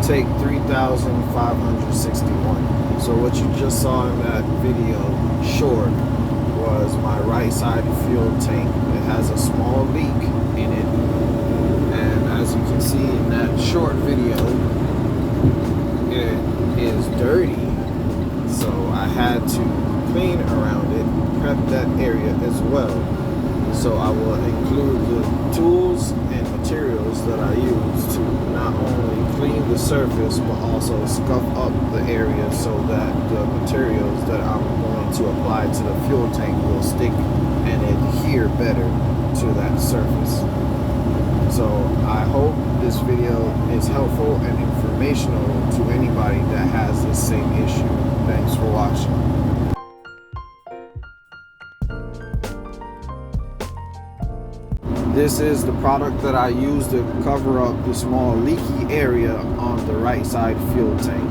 take 3,561. So what you just saw in that video short was my right side fuel tank. It has a small leak in it, and as you can see in that short video, it is dirty. So I had to clean around it, prep that area as well. So I will include the tools and materials that I use to not only clean the surface but also scuff up the area so that the materials that I'm going to apply to the fuel tank will stick and adhere better to that surface. So I hope this video is helpful and informational to anybody that has the same issue. Thanks for watching. This is the product that I use to cover up the small leaky area on the right side fuel tank.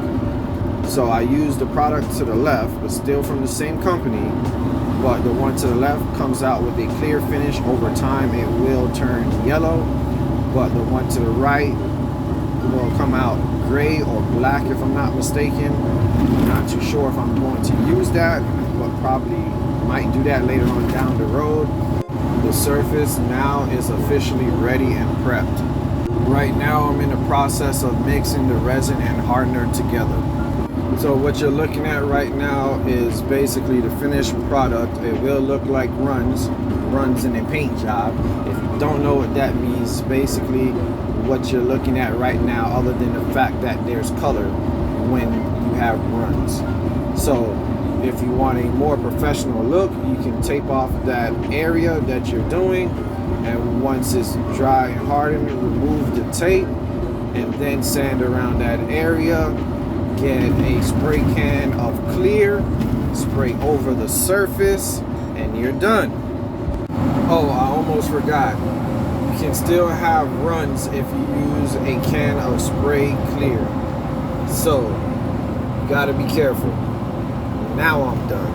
So I use the product to the left, but still from the same company, but the one to the left comes out with a clear finish. Over time it will turn yellow, but the one to the right will come out gray or black if I'm not mistaken. I'm not too sure if I'm going to use that, but probably might do that later on down the road. The surface now is officially ready and prepped. Right now I'm in the process of mixing the resin and hardener together. So what you're looking at right now is basically the finished product. It will look like runs in a paint job. If you don't know what that means, basically what you're looking at right now, other than the fact that there's color when you have runs. So if you want a more professional look, you can tape off that area that you're doing, and once it's dry and hardened, remove the tape and then sand around that area. Get a spray can of clear, spray over the surface, and you're done. Oh, I almost forgot. You can still have runs if you use a can of spray clear. So, you gotta be careful. Now I'm done.